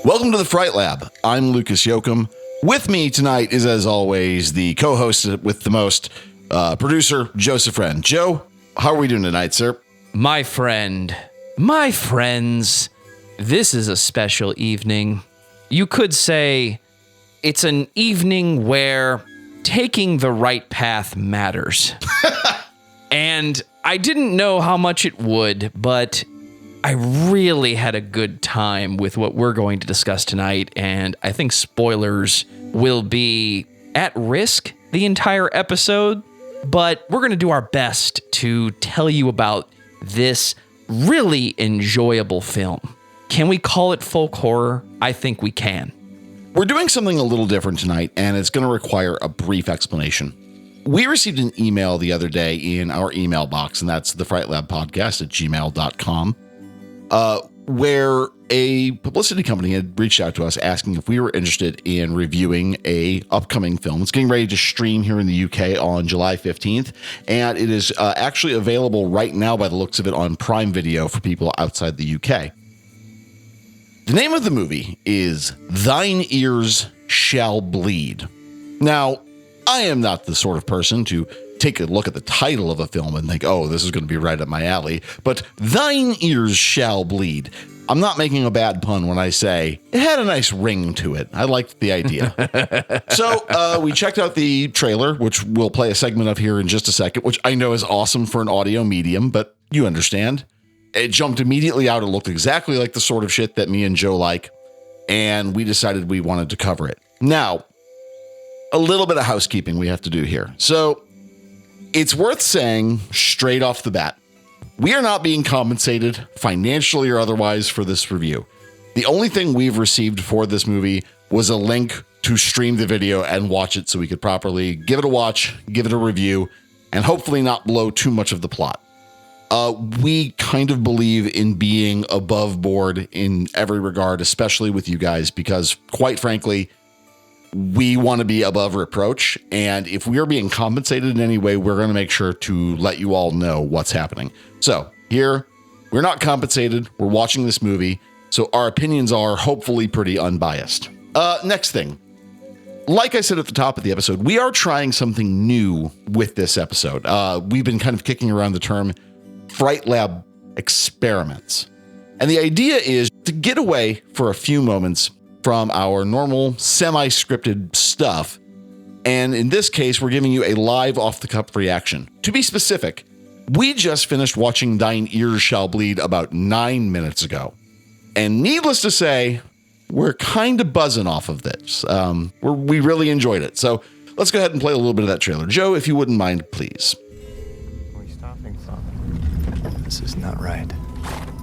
Welcome to the Fright Lab. I'm Lucas Yoakum. With me tonight is, as always, the co-host with the most, producer, Joseph Friend. Joe, how are we doing tonight, sir? My friend, my friends, this is a special evening. You could say it's an evening where taking the right path matters. And I didn't know how much it would, but I really had a good time with what we're going to discuss tonight, and I think spoilers will be at risk the entire episode, but we're going to do our best to tell you about this really enjoyable film. Can we call it folk horror? I think we can. We're doing something a little different tonight, and it's going to require a brief explanation. We received an email the other day in our email box, and that's thefrightlabpodcast@gmail.com. Where a publicity company had reached out to us asking if we were interested in reviewing a upcoming film. It's getting ready to stream here in the UK on July 15th, and it is actually available right now by the looks of it on Prime Video for people outside the UK. The name of the movie is Thine Ears Shall Bleed. Now, I am not the sort of person to take a look at the title of a film and think, oh, this is going to be right up my alley. But Thine Ears Shall Bleed. I'm not making a bad pun when I say it had a nice ring to it. I liked the idea. So we checked out the trailer, which we'll play a segment of here in just a second, which I know is awesome for an audio medium, but you understand. It jumped immediately out. It looked exactly like the sort of shit that me and Joe like, and we decided we wanted to cover it. Now, a little bit of housekeeping we have to do here. So it's worth saying straight off the bat, we are not being compensated financially or otherwise for this review. The only thing we've received for this movie was a link to stream the video and watch it so we could properly give it a watch, give it a review, and hopefully not blow too much of the plot. We kind of believe in being above board in every regard, especially with you guys, because quite frankly, we want to be above reproach, and if we are being compensated in any way, we're going to make sure to let you all know what's happening. So here, we're not compensated. We're watching this movie, so our opinions are hopefully pretty unbiased. Next thing. Like I said at the top of the episode, we are trying something new with this episode. We've been kind of kicking around the term Fright Lab Experiments. And the idea is to get away for a few moments from our normal semi-scripted stuff. And in this case, we're giving you a live off-the-cuff reaction. To be specific, we just finished watching Thine Ears Shall Bleed about 9 minutes ago. And needless to say, we're kind of buzzing off of this. We really enjoyed it. So let's go ahead and play a little bit of that trailer. Joe, if you wouldn't mind, please. Are we stopping something? This is not right.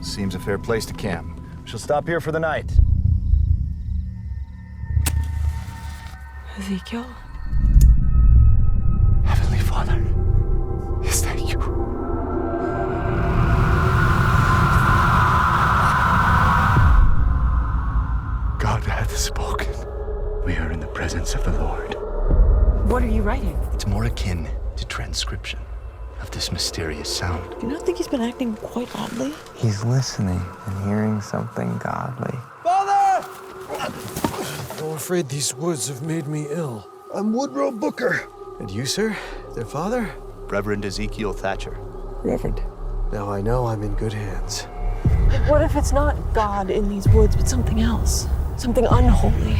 Seems a fair place to camp. We shall stop here for the night. Ezekiel? Heavenly Father, is that you? God hath spoken. We are in the presence of the Lord. What are you writing? It's more akin to transcription of this mysterious sound. Do you not think he's been acting quite oddly? He's listening and hearing something godly. I'm afraid these woods have made me ill. I'm Woodrow Booker. And you, sir? Their father? Reverend Ezekiel Thatcher. Reverend. Now I know I'm in good hands. What if it's not God in these woods, but something else? Something unholy?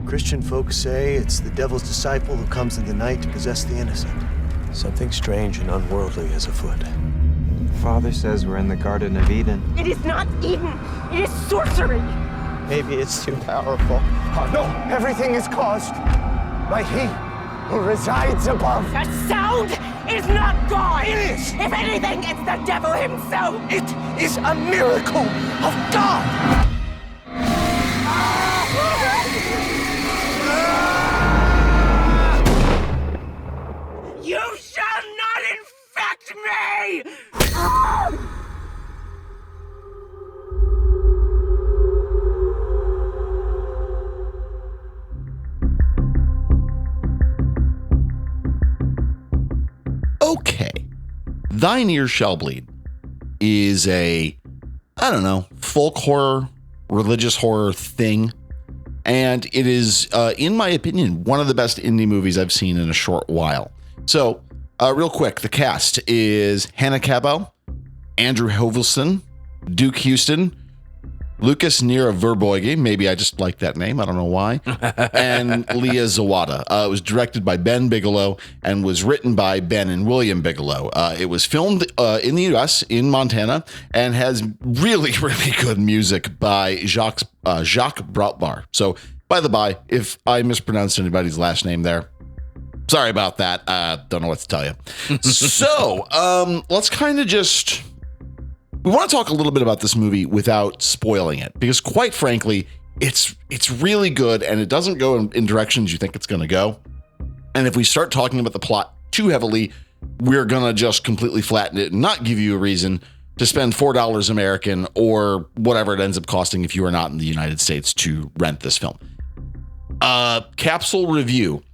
Christian folks say it's the devil's disciple who comes in the night to possess the innocent. Something strange and unworldly is afoot. Father says we're in the Garden of Eden. It is not Eden. It is sorcery. Maybe it's too powerful. Oh, no, everything is caused by He who resides above. That sound is not God. It is. If anything, it's the devil himself. It is a miracle of God. You shall not infect me! Okay. Thine Ears Shall Bleed is a I don't know, folk horror, religious horror thing. And it is, in my opinion, one of the best indie movies I've seen in a short while. So, real quick, the cast is Hannah Cabell, Andrew Hovelson, Duke Houston, Lucas Nira Verboige, maybe I just like that name, I don't know why, and Leah Zawada. It was directed by Ben Bigelow and was written by Ben and William Bigelow. It was filmed in the U.S., in Montana, and has really, really good music by Jacques Brautbar. So, by the by, if I mispronounced anybody's last name there, sorry about that. Don't know what to tell you. So, let's kind of just... We want to talk a little bit about this movie without spoiling it, because quite frankly, it's really good and it doesn't go in directions you think it's going to go. And if we start talking about the plot too heavily, we're going to just completely flatten it and not give you a reason to spend $4 American or whatever it ends up costing if you are not in the United States to rent this film. Capsule review.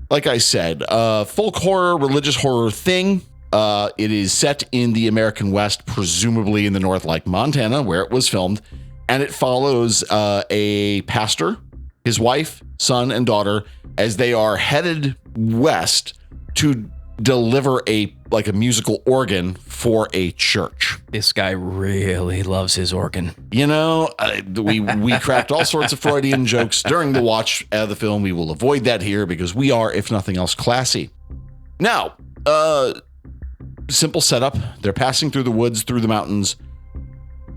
Like I said, folk horror, religious horror thing. It is set in the American West, presumably in the North, like Montana, where it was filmed. And it follows a pastor, his wife, son, and daughter as they are headed west to deliver a musical organ for a church. This guy really loves his organ. You know, we cracked all sorts of Freudian jokes during the watch of the film. We will avoid that here because we are, if nothing else, classy. Now, simple setup. They're passing through the woods, through the mountains,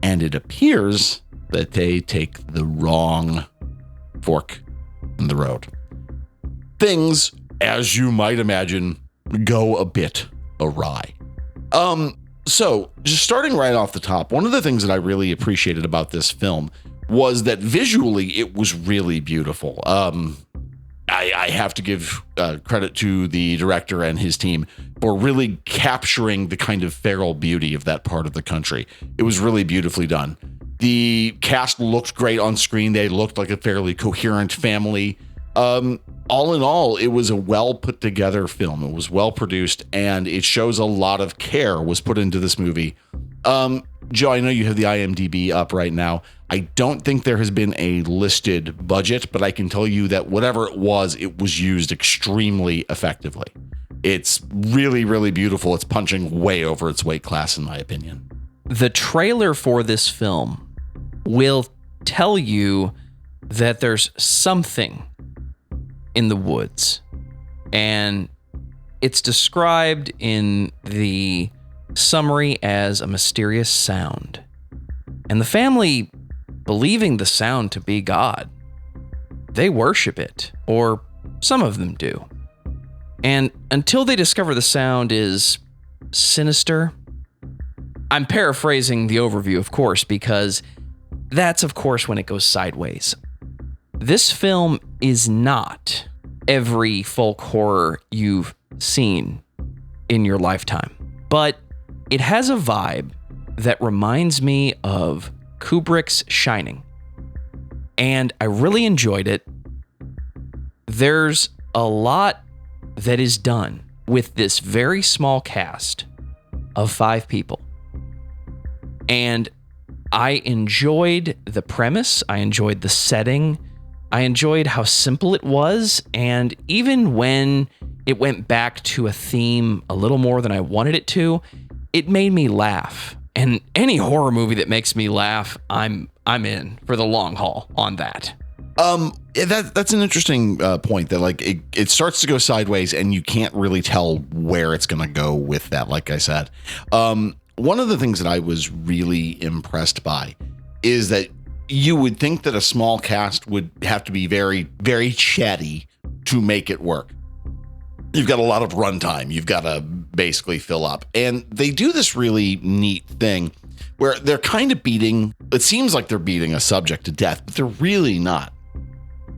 and it appears that they take the wrong fork in the road. Things, as you might imagine, go a bit awry. So just starting right off the top, one of the things that I really appreciated about this film was that visually it was really beautiful. I have to give credit to the director and his team for really capturing the kind of feral beauty of that part of the country. It was really beautifully done. The cast looked great on screen. They looked like a fairly coherent family. All in all, it was a well put together film. It was well produced, and it shows a lot of care was put into this movie. Joe, I know you have the IMDb up right now. I don't think there has been a listed budget, but I can tell you that whatever it was used extremely effectively. It's really, really beautiful. It's punching way over its weight class, in my opinion. The trailer for this film will tell you that there's something in the woods, and it's described in the summary as a mysterious sound. And the family, believing the sound to be God, they worship it, or some of them do. And until they discover the sound is sinister. I'm paraphrasing the overview, of course, because that's, of course, when it goes sideways. This film is not every folk horror you've seen in your lifetime, but it has a vibe that reminds me of Kubrick's Shining, and I really enjoyed it. There's a lot that is done with this very small cast of 5 people, and I enjoyed the premise. I enjoyed the setting. I enjoyed how simple it was, and even when it went back to a theme a little more than I wanted it to, it made me laugh. And any horror movie that makes me laugh, I'm in for the long haul on that. That's an interesting point, that it starts to go sideways and you can't really tell where it's going to go with that. Like I said, one of the things that I was really impressed by is that you would think that a small cast would have to be very, very chatty to make it work. You've got a lot of runtime. You've got to basically fill up. And they do this really neat thing where they're kind of it seems like they're beating a subject to death, but they're really not.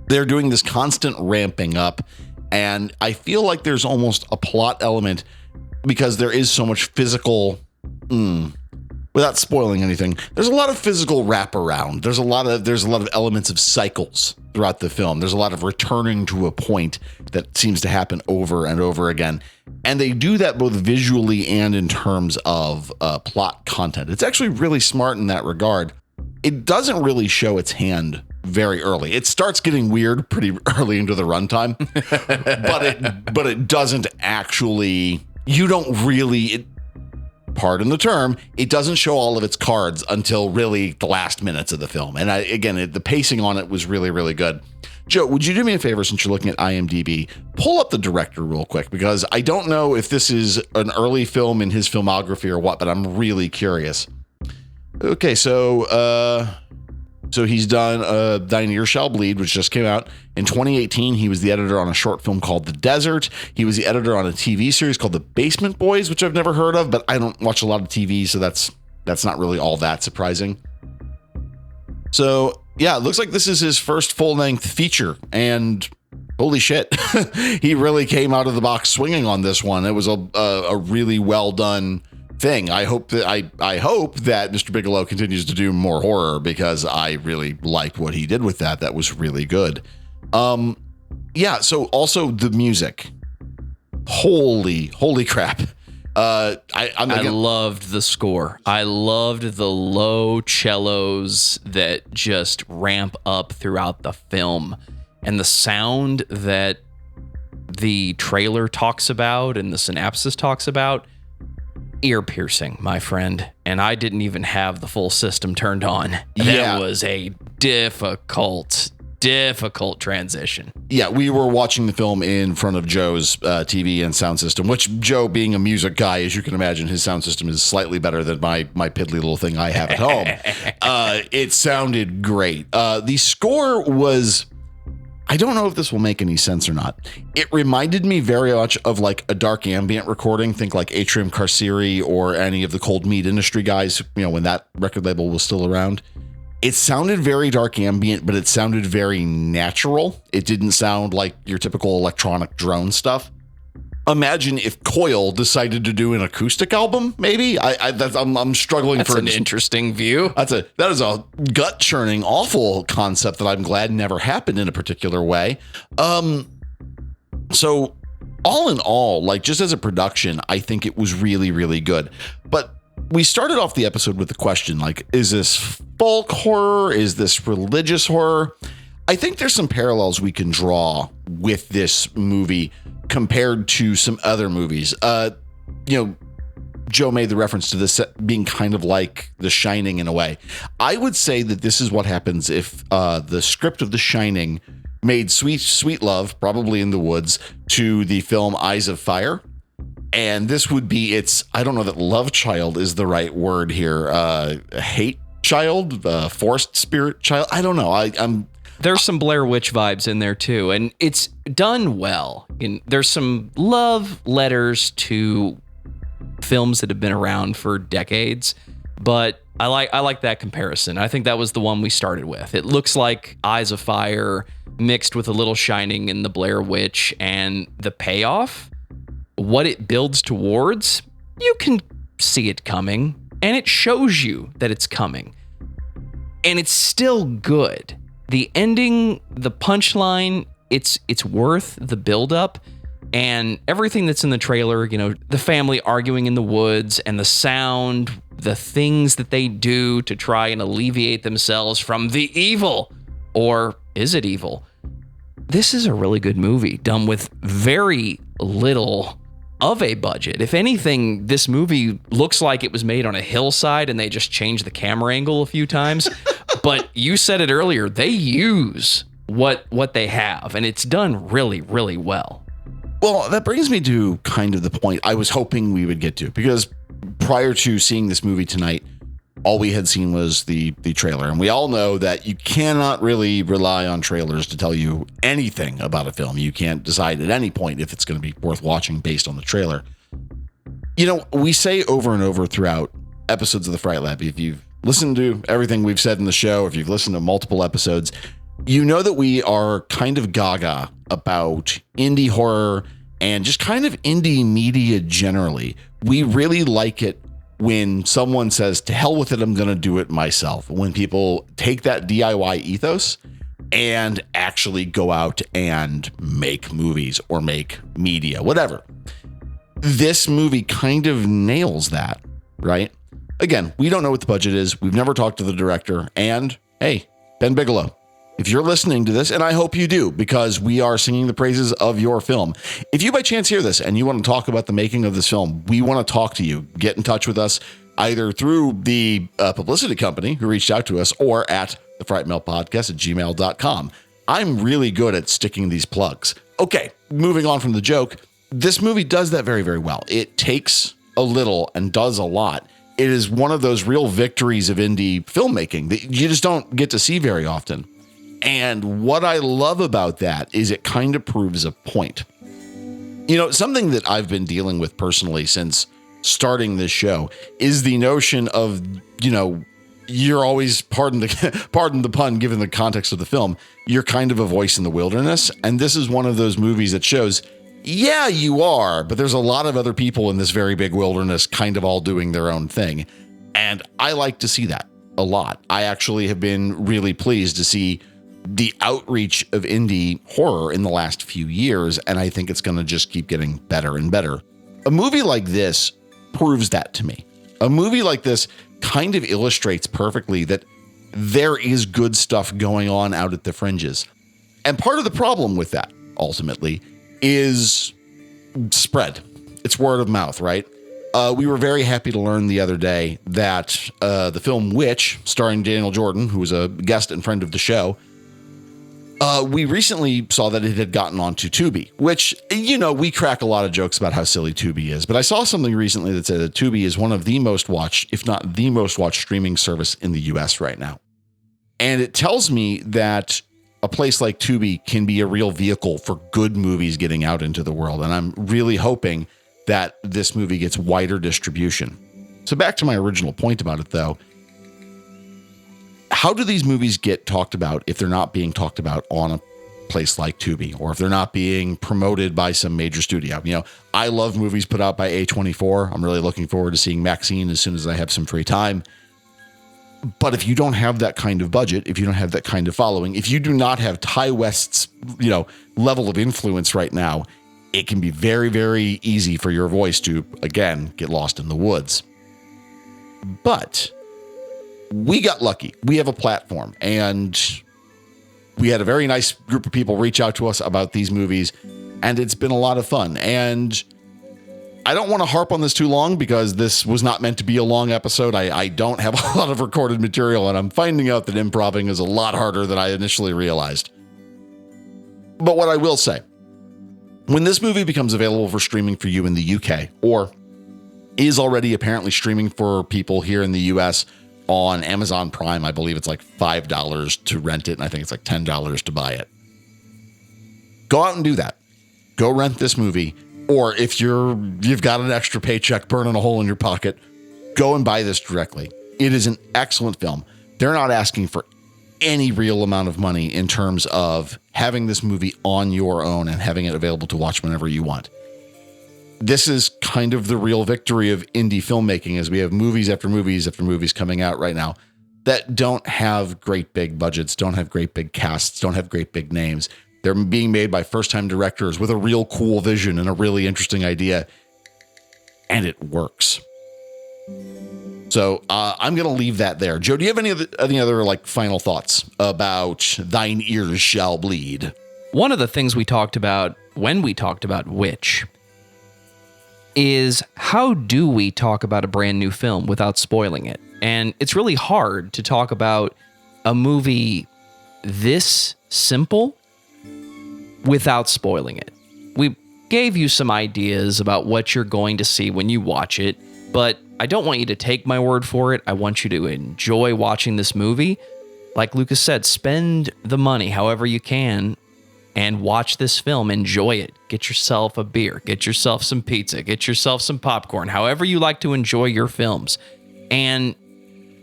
They're doing this constant ramping up. And I feel like there's almost a plot element because there is so much physical without spoiling anything, there's a lot of physical wraparound. There's a lot of elements of cycles throughout the film. There's a lot of returning to a point that seems to happen over and over again. And they do that both visually and in terms of plot content. It's actually really smart in that regard. It doesn't really show its hand very early. It starts getting weird pretty early into the runtime, but it doesn't actually, you don't really, pardon the term, it doesn't show all of its cards until really the last minutes of the film. And the pacing on it was really, really good. Joe, would you do me a favor, since you're looking at IMDb, pull up the director real quick, because I don't know if this is an early film in his filmography or what, but I'm really curious. Okay, so he's done Thine Ear Shall Bleed, which just came out. In 2018, he was the editor on a short film called The Desert. He was the editor on a TV series called The Basement Boys, which I've never heard of, but I don't watch a lot of TV, so that's not really all that surprising. So, yeah, it looks like this is his first full-length feature, and holy shit, he really came out of the box swinging on this one. It was a really well done thing. I hope that Mr. Bigelow continues to do more horror, because I really liked what he did with that. That was really good. Yeah. So also the music. Holy crap. I loved the score. I loved the low cellos that just ramp up throughout the film, and the sound that the trailer talks about and the synopsis talks about. Ear piercing, my friend. And I didn't even have the full system turned on. That was a difficult transition. Yeah, we were watching the film in front of Joe's TV and sound system, which, Joe being a music guy, as you can imagine, his sound system is slightly better than my piddly little thing I have at home. It sounded great. The score was, I don't know if this will make any sense or not. It reminded me very much of like a dark ambient recording. Think like Atrium Carceri or any of the Cold Meat Industry guys, when that record label was still around. It sounded very dark ambient, but it sounded very natural. It didn't sound like your typical electronic drone stuff. Imagine if Coil decided to do an acoustic album, maybe. I'm struggling That's for an interesting view. That is a gut churning, awful concept that I'm glad never happened in a particular way. So all in all, like just as a production, I think it was really, really good. But we started off the episode with the question, like, is this folk horror? Is this religious horror? I think there's some parallels we can draw with this movie compared to some other movies. Joe made the reference to this being kind of like The Shining in a way. I would say that this is what happens if the script of The Shining made Sweet, Sweet Love, probably in the woods, to the film Eyes of Fire. And this would be its, I don't know that love child is the right word here. Hate child, forced spirit child. I don't know. There's some Blair Witch vibes in there too, and it's done well. There's some love letters to films that have been around for decades, but I like that comparison. I think that was the one we started with. It looks like Eyes of Fire mixed with a little Shining in the Blair Witch, and the payoff, what it builds towards, you can see it coming, and it shows you that it's coming, and it's still good. The ending, the punchline, it's worth the buildup, and everything that's in the trailer, the family arguing in the woods and the sound, the things that they do to try and alleviate themselves from the evil, or is it evil? This is a really good movie done with very little of a budget. If anything, this movie looks like it was made on a hillside and they just changed the camera angle a few times. But you said it earlier, they use what they have, and it's done really, really well. Well, that brings me to kind of the point I was hoping we would get to, because prior to seeing this movie tonight, all we had seen was the trailer. And we all know that you cannot really rely on trailers to tell you anything about a film. You can't decide at any point if it's going to be worth watching based on the trailer. We say over and over throughout episodes of the Fright Lab, if you've listened to everything we've said in the show, if you've listened to multiple episodes, you know that we are kind of gaga about indie horror and just kind of indie media generally. We really like it when someone says, to hell with it, I'm going to do it myself. When people take that DIY ethos and actually go out and make movies or make media, whatever. This movie kind of nails that, right? Again, we don't know what the budget is. We've never talked to the director. And hey, Ben Bigelow, if you're listening to this, and I hope you do, because we are singing the praises of your film. If you by chance hear this and you want to talk about the making of this film, we want to talk to you. Get in touch with us either through the publicity company who reached out to us or at the Fright Mail Podcast at gmail.com. I'm really good at sticking these plugs. Okay, moving on from the joke. This movie does that very, very well. It takes a little and does a lot. It is one of those real victories of indie filmmaking that you just don't get to see very often. And what I love about that is it kind of proves a point. You know, something that I've been dealing with personally since starting this show is the notion of, you know, you're always, pardon the pun, given the context of the film, you're kind of a voice in the wilderness. And this is one of those movies that shows, yeah, you are, but there's a lot of other people in this very big wilderness kind of all doing their own thing. And I like to see that a lot. I actually have been really pleased to see the outreach of indie horror in the last few years, and I think it's going to just keep getting better and better. A movie like this proves that to me. A movie like this kind of illustrates perfectly that there is good stuff going on out at the fringes. And part of the problem with that, ultimately, is spread. It's word of mouth, right? We were very happy to learn the other day that the film Witch, starring Daniel Jordan, who was a guest and friend of the show, we recently saw that it had gotten onto Tubi, which, you know, we crack a lot of jokes about how silly Tubi is, but I saw something recently that said that Tubi is one of the most watched, if not the most watched streaming service in the US right now. And it tells me that a place like Tubi can be a real vehicle for good movies getting out into the world. And I'm really hoping that this movie gets wider distribution. So back to my original point about it, though. How do these movies get talked about if they're not being talked about on a place like Tubi, or if they're not being promoted by some major studio? You know, I love movies put out by A24. I'm really looking forward to seeing Maxine as soon as I have some free time. But if you don't have that kind of budget, if you don't have that kind of following, if you do not have Ty West's, you know, level of influence right now, it can be very, very easy for your voice to, again, get lost in the woods. But we got lucky. We have a platform, and we had a very nice group of people reach out to us about these movies, and it's been a lot of fun. And I don't want to harp on this too long because this was not meant to be a long episode. I don't have a lot of recorded material, and I'm finding out that improving is a lot harder than I initially realized. But what I will say, when this movie becomes available for streaming for you in the UK, or is already apparently streaming for people here in the US on Amazon Prime, I believe it's like $5 to rent it, and I think it's like $10 to buy it. Go out and do that. Go rent this movie. Or if you've got an extra paycheck burning a hole in your pocket, go and buy this directly. It is an excellent film. They're not asking for any real amount of money in terms of having this movie on your own and having it available to watch whenever you want. This is kind of the real victory of indie filmmaking, as we have movies after movies after movies coming out right now that don't have great big budgets, don't have great big casts, don't have great big names. They're being made by first-time directors with a real cool vision and a really interesting idea, and it works. So I'm going to leave that there. Joe, do you have any other like final thoughts about Thine Ears Shall Bleed? One of the things we talked about when we talked about Witch is how do we talk about a brand new film without spoiling it? And it's really hard to talk about a movie this simple without spoiling it. We gave you some ideas about what you're going to see when you watch it, but I don't want you to take my word for it. I want you to enjoy watching this movie. Like Lucas said, spend the money however you can and watch this film. Enjoy it. Get yourself a beer. Get yourself some pizza. Get yourself some popcorn. However you like to enjoy your films. And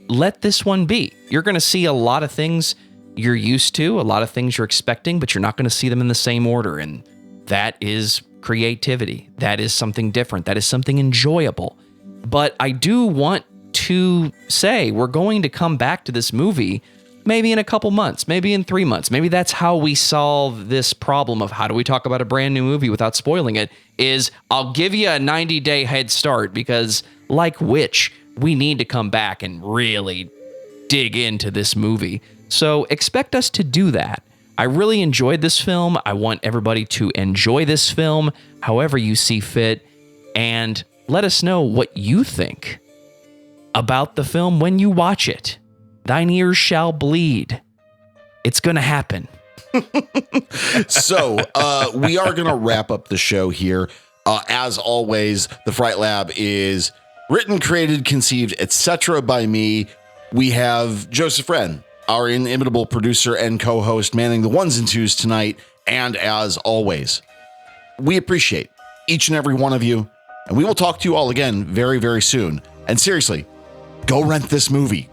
let this one be. You're going to see a lot of things you're used to, a lot of things you're expecting, but you're not going to see them in the same order. And that is creativity. That is something different. That is something enjoyable. But I do want to say we're going to come back to this movie maybe in a couple months, maybe in 3 months. Maybe that's how we solve this problem of how do we talk about a brand new movie without spoiling it, is I'll give you a 90-day head start because like Witch, we need to come back and really dig into this movie. So expect us to do that. I really enjoyed this film. I want everybody to enjoy this film however you see fit, and let us know what you think about the film when you watch it. Thine ears shall bleed. It's going to happen. So we are going to wrap up the show here. As always, the Fright Lab is written, created, conceived, etc. by me. We have Joseph Wren, our inimitable producer and co-host, manning the ones and twos tonight. And as always, we appreciate each and every one of you. And we will talk to you all again very, very soon. And seriously, go rent this movie.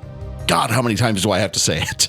God, how many times do I have to say it?